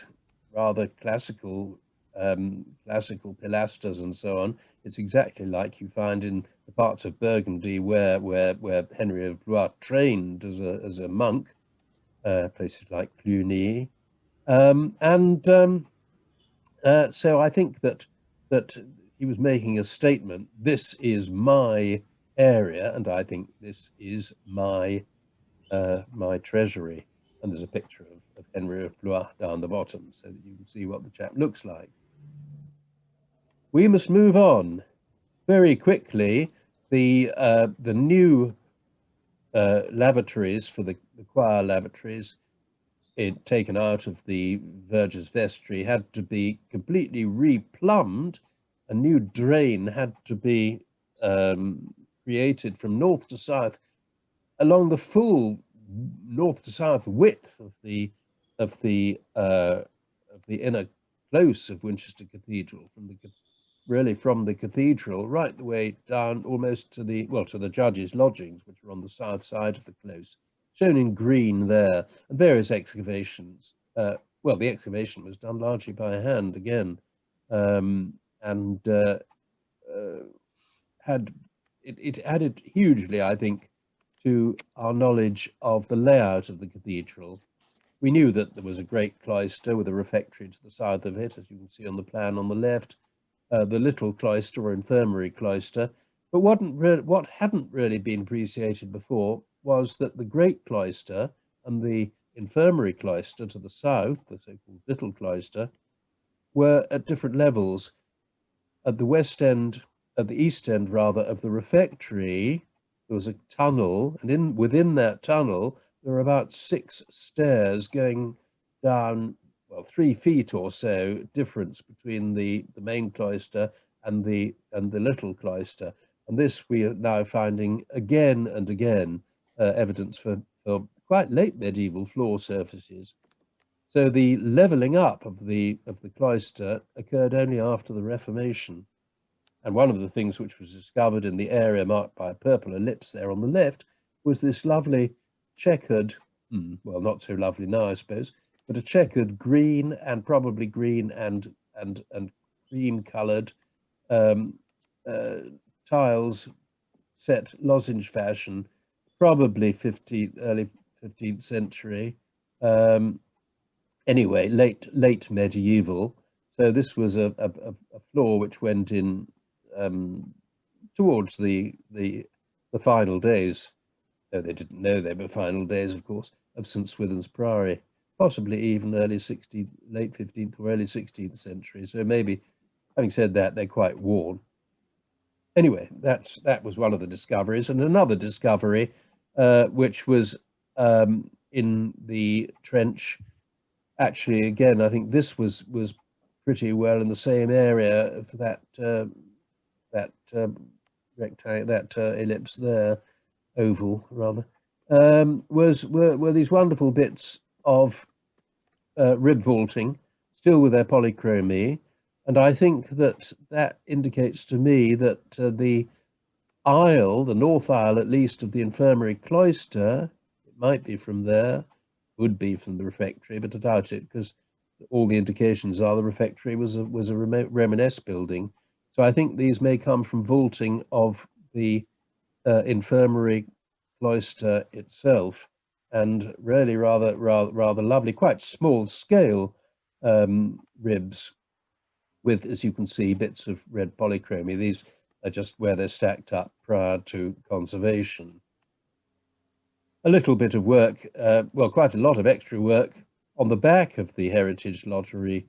rather classical pilasters and so on. It's exactly like you find in the parts of Burgundy where Henry of Blois trained as a monk, places like Cluny, so I think that he was making a statement. This is my area, and I think this is my my treasury. And there's a picture of Henry of Blois down the bottom, so that you can see what the chap looks like. We must move on very quickly. The new lavatories for the choir lavatories, taken out of the Burgess Vestry, had to be completely replumbed. A new drain had to be created from north to south along the full north to south width of the inner close of Winchester Cathedral, from the cathedral right the way down almost to the judges' lodgings, which are on the south side of the close, shown in green there, and various excavations. The excavation was done largely by hand again, and it added hugely, I think, to our knowledge of the layout of the cathedral. We knew that there was a great cloister with a refectory to the south of it, as you can see on the plan on the left, the little cloister or infirmary cloister. But what hadn't really been appreciated before was that the great cloister and the infirmary cloister to the south, the so-called little cloister, were at different levels. At the east end rather, of the refectory, there was a tunnel, and within that tunnel there were about 6 stairs going down, 3 feet or so difference between the main cloister and the little cloister. And this we are now finding again and again evidence for quite late medieval floor surfaces. So the levelling up of the cloister occurred only after the Reformation. And one of the things which was discovered in the area marked by a purple ellipse there on the left was this lovely checkered, well, not so lovely now, I suppose, but a checkered green, and probably green and cream coloured tiles set lozenge fashion, probably early 15th century. Anyway, late medieval. So this was a floor which went in towards the final days, though they didn't know they were final days, of course, of St. Swithin's Priory, possibly even late 15th or early 16th century. So maybe, having said that, they're quite worn. Anyway, that was one of the discoveries. And another discovery, which was in the trench, actually, again, I think this was pretty well in the same area of that ellipse there, oval rather, were these wonderful bits of rib vaulting, still with their polychromy. And I think that indicates to me that the aisle, the north aisle at least, of the infirmary cloister, it might be from there, would be from the refectory, but I doubt it, because all the indications are the refectory was a Romanesque building. So I think these may come from vaulting of the infirmary cloister itself, and really rather lovely, quite small scale ribs with, as you can see, bits of red polychromy. These are just where they're stacked up prior to conservation. A little bit of work, quite a lot of extra work on the back of the Heritage Lottery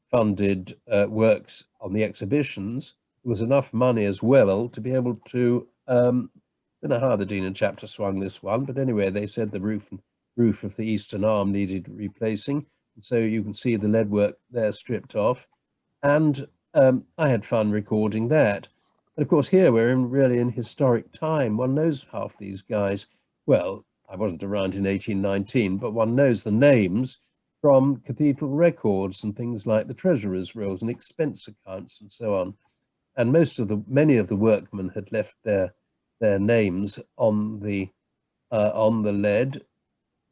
funded works on the exhibitions. There was enough money as well to be able to, I don't know how the Dean and Chapter swung this one, but anyway, they said the roof of the eastern arm needed replacing. And so you can see the lead work there stripped off. And I had fun recording that. And of course, here we're really in historic time. One knows half these guys. Well, I wasn't around in 1819, but one knows the names from cathedral records and things like the treasurer's rolls and expense accounts and so on. And many of the workmen had left their names on the lead.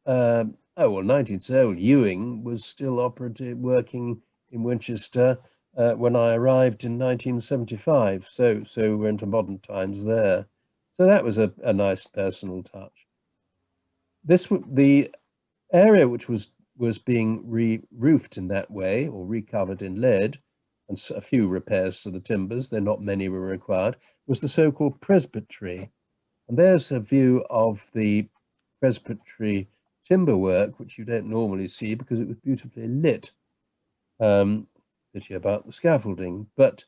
19th Ewing was still working in Winchester when I arrived in 1975. So we're into modern times there. So that was a nice personal touch. The area which was being re-roofed in that way, or recovered in lead, and a few repairs to the timbers, though not many were required, was the so-called presbytery. And there's a view of the presbytery timber work, which you don't normally see because it was beautifully lit, pity about the scaffolding. But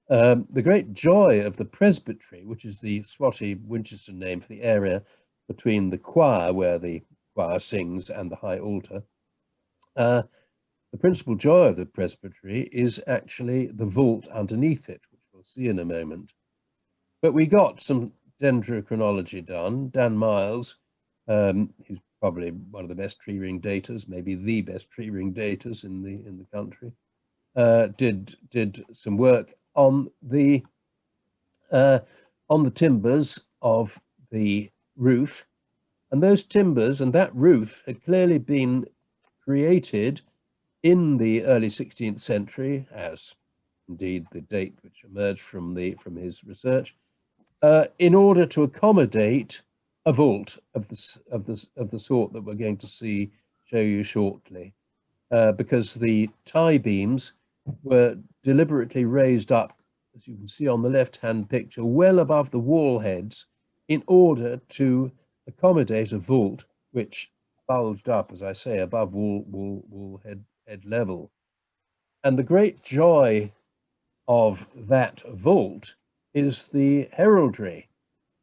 the great joy of the presbytery, which is the Swatty Winchester name for the area between the choir, where the choir sings, and the high altar, the principal joy of the presbytery is actually the vault underneath it, which we'll see in a moment. But we got some dendrochronology done. Dan Miles, who's probably one of the best tree ring daters, maybe the best tree ring daters in the country, did some work on the timbers of the roof, and those timbers and that roof had clearly been created in the early 16th century, as indeed the date which emerged from his research, in order to accommodate a vault of the sort that we're going to show you shortly, because the tie beams were deliberately raised up, as you can see on the left-hand picture, well above the wall heads, in order to accommodate a vault which bulged up, as I say, above wall head level. And the great joy of that vault is the heraldry.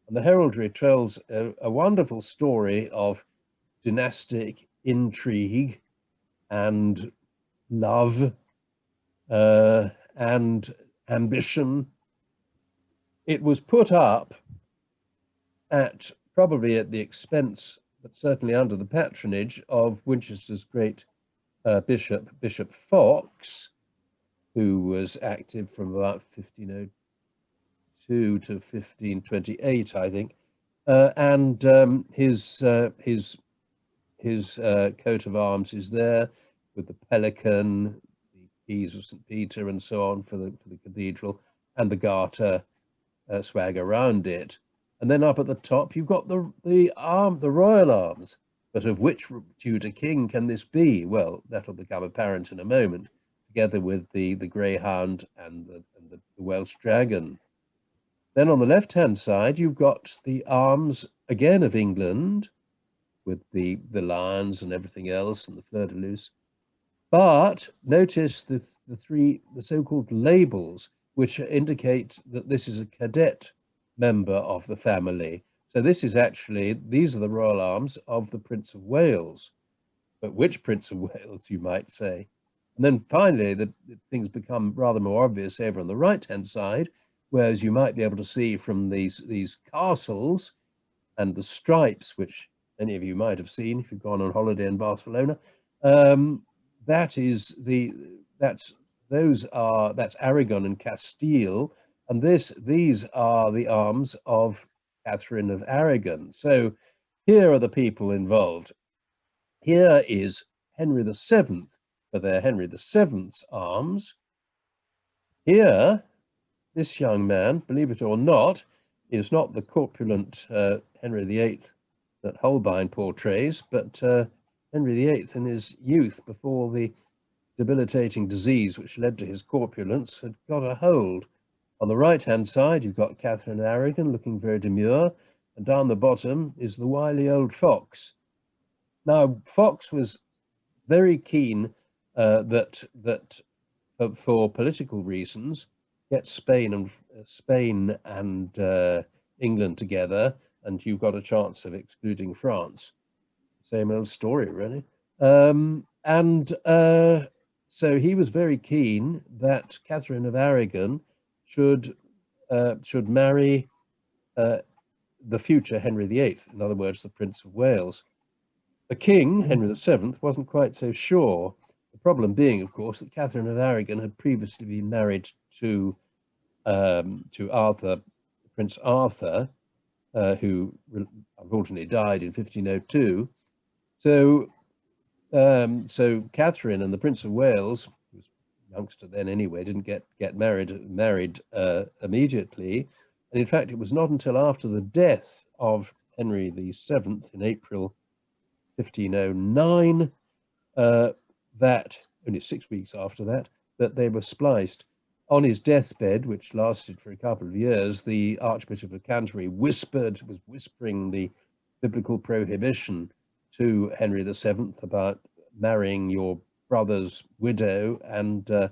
And the heraldry tells a wonderful story of dynastic intrigue and love and ambition. It was put up probably at the expense, but certainly under the patronage of Winchester's great Bishop Fox, who was active from about 1502 to 1528, I think, and his coat of arms is there with the pelican, the keys of St. Peter, and so on for the cathedral, and the garter swag around it. And then up at the top, you've got the royal arms. But of which Tudor king can this be? Well, that'll become apparent in a moment, together with the greyhound and the Welsh dragon. Then on the left-hand side, you've got the arms again of England, with the lions and everything else, and the fleur-de-lis. But notice the so-called labels, which indicate that this is a cadet member of the family. So these are the royal arms of the Prince of Wales. But which Prince of Wales, you might say? And then finally, the things become rather more obvious over on the right-hand side, whereas you might be able to see from these castles and the stripes, which many of you might have seen if you've gone on holiday in Barcelona. That's Aragon and Castile, and these are the arms of Catherine of Aragon. So here are the people involved. Here is Henry VII, for their Henry VII's arms. Here, this young man, believe it or not, is not the corpulent Henry VIII that Holbein portrays, but Henry VIII in his youth, before the debilitating disease which led to his corpulence had got a hold. On the right-hand side, you've got Catherine of Aragon looking very demure, and down the bottom is the wily old Fox. Now, Fox was very keen that for political reasons, get Spain and England together, and you've got a chance of excluding France. Same old story, really. So he was very keen that Catherine of Aragon should marry the future Henry VIII, in other words, the Prince of Wales. The king, Henry VII, wasn't quite so sure. The problem being, of course, that Catherine of Aragon had previously been married to Arthur, Prince Arthur, who unfortunately died in 1502. So Catherine and the Prince of Wales, who was a youngster then anyway, didn't get married immediately. And in fact, it was not until after the death of Henry VII in April 1509, that only 6 weeks after that they were spliced. on his deathbed, which lasted for a couple of years, the Archbishop of Canterbury was whispering the biblical prohibition to Henry VII about marrying your brother's widow, and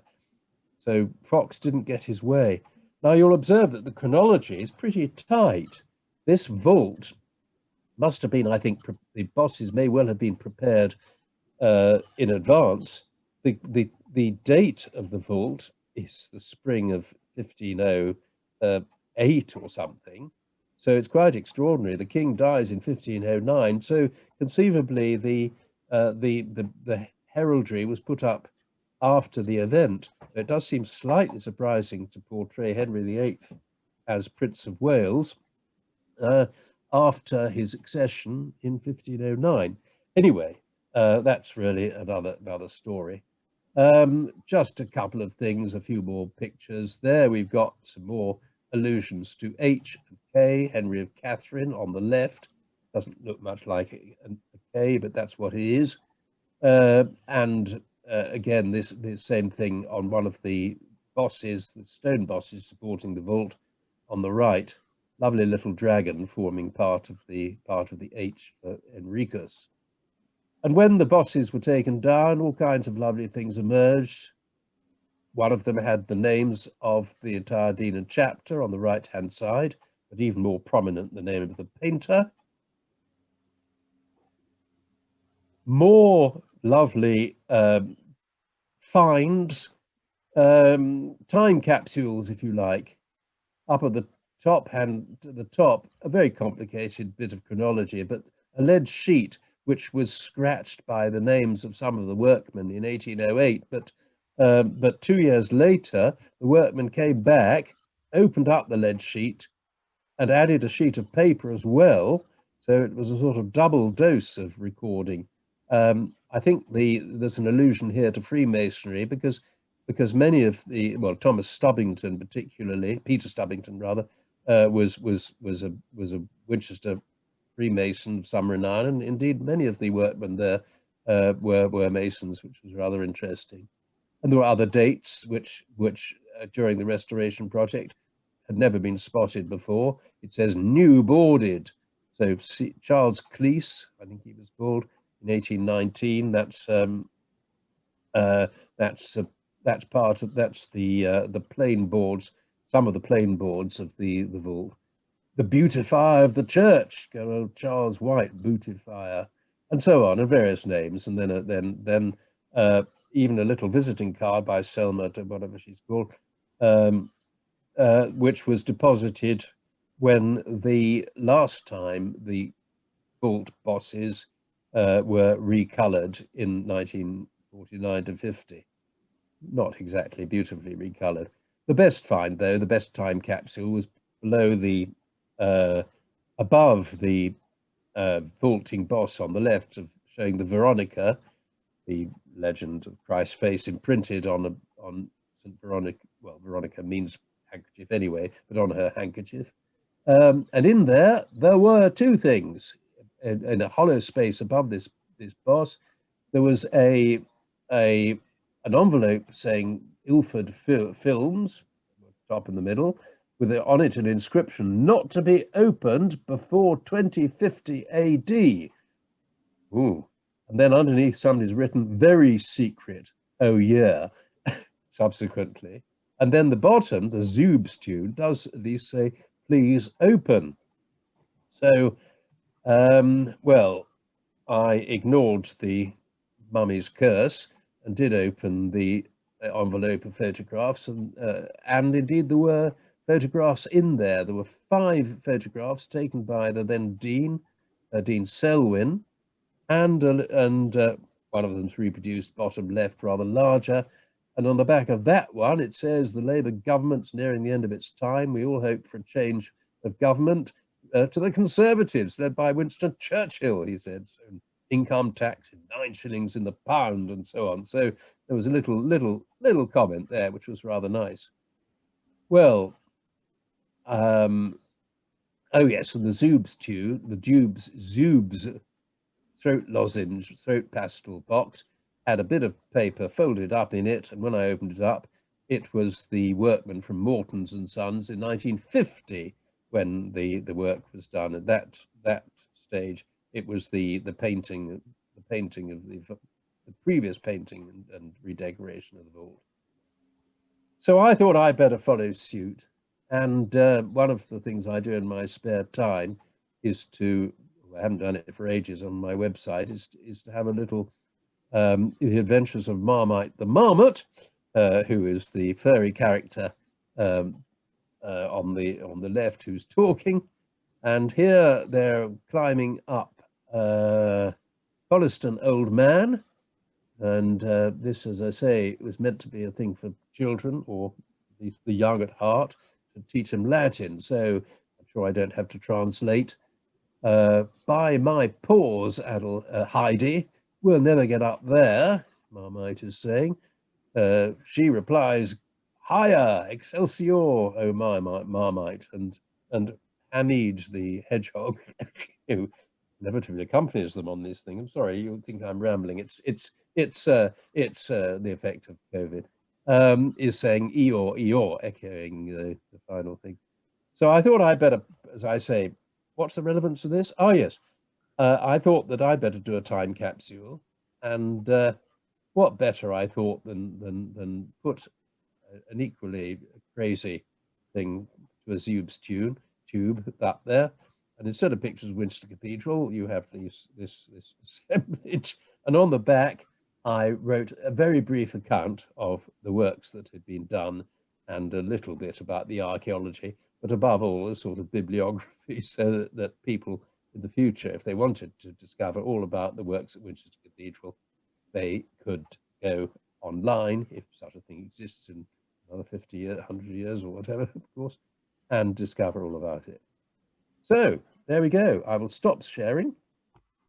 so Fox didn't get his way. Now you'll observe that the chronology is pretty tight. This vault must have been, I think, the bosses may well have been prepared in advance. The date of the vault is the spring of 1508 or something. So it's quite extraordinary. The king dies in 1509. So conceivably, the heraldry was put up after the event. It does seem slightly surprising to portray Henry VIII as Prince of Wales after his accession in 1509. Anyway, that's really another story. Just a couple of things, a few more pictures. There we've got some more allusions to H and K, Henry of Catherine on the left. Doesn't look much like a K, but that's what it is. And again, this same thing on one of the bosses, the stone bosses supporting the vault on the right. Lovely little dragon forming part of the H for Henricus. And when the bosses were taken down, all kinds of lovely things emerged. One of them had the names of the entire dean and chapter on the right-hand side, but even more prominent, the name of the painter. More lovely finds, time capsules, if you like, up at the top hand to the top, a very complicated bit of chronology, but a lead sheet which was scratched by the names of some of the workmen in 1808. But 2 years later, the workmen came back, opened up the lead sheet, and added a sheet of paper as well. So it was a sort of double dose of recording. I think there's an allusion here to Freemasonry because many of the, well, Thomas Stubbington particularly, Peter Stubbington rather, was a Winchester Freemason of some renown, and indeed many of the workmen there were Masons, which was rather interesting. And there were other dates which during the restoration project had never been spotted before. It says new boarded. So Charles Cleese, I think he was called, in 1819. That's the plain boards, some of the plain boards of the vault. The beautifier of the church, go old Charles White, beautifier, and so on, and various names, and then even a little visiting card by Selma, to whatever she's called, which was deposited when the last time the vault bosses were recolored in 1949 to 50. Not exactly beautifully recolored. The best find, though, the best time capsule was below the above the vaulting boss on the left, showing the Veronica, the legend of Christ's face imprinted on St. Veronica. Well, Veronica means handkerchief anyway, but on her handkerchief. And in there were two things. In a hollow space above this boss, there was an envelope saying Ilford Films, top in the middle, with on it an inscription, not to be opened before 2050 AD. Ooh. And then underneath somebody's written, very secret, oh yeah, subsequently. And then the bottom, the Zoob's tune, does at least say, please open. So, well, I ignored the mummy's curse and did open the envelope of photographs, and indeed there were photographs in there. There were 5 photographs taken by the then Dean, Dean Selwyn, and one of them's reproduced bottom left, rather larger. And on the back of that one, it says, the Labour government's nearing the end of its time. We all hope for a change of government to the Conservatives, led by Winston Churchill, he said. So, income tax, 9 shillings in the pound, and so on. So there was a little comment there, which was rather nice. Well, oh yes, and the Zoob's tune, the Zoob's throat lozenge, throat pastel box, had a bit of paper folded up in it, and when I opened it up, it was the workmen from Morton's and Sons in 1950 when the work was done. At that stage, it was the painting of the previous painting and redecoration of the vault. So I thought I'd better follow suit. And one of the things I do in my spare time is to, I haven't done it for ages on my website, is to have a little The Adventures of Marmite the Marmot, who is the furry character on the left who's talking. And here they're climbing up Coliston Old Man. And this, as I say, was meant to be a thing for children, or at least the young at heart, to teach them Latin. So I'm sure I don't have to translate. By my paws, Heidi, we'll never get up there, Marmite is saying. She replies, higher, Excelsior, oh Marmite, and Hamid the hedgehog, who inevitably accompanies them on this thing. I'm sorry, you think I'm rambling. It's the effect of COVID. Is saying Eeyore, Eeyore, echoing the final thing. So I thought I'd better, as I say, what's the relevance of this? Oh, yes. I thought that I'd better do a time capsule. And what better, I thought, than put an equally crazy thing to a Zoob's tube up there. And instead of pictures of Winchester Cathedral, you have this assemblage. And on the back, I wrote a very brief account of the works that had been done and a little bit about the archaeology, but above all, a sort of bibliography so that people in the future, if they wanted to discover all about the works at Winchester Cathedral, they could go online, if such a thing exists in another 50 years, 100 years or whatever, of course, and discover all about it. So there we go. I will stop sharing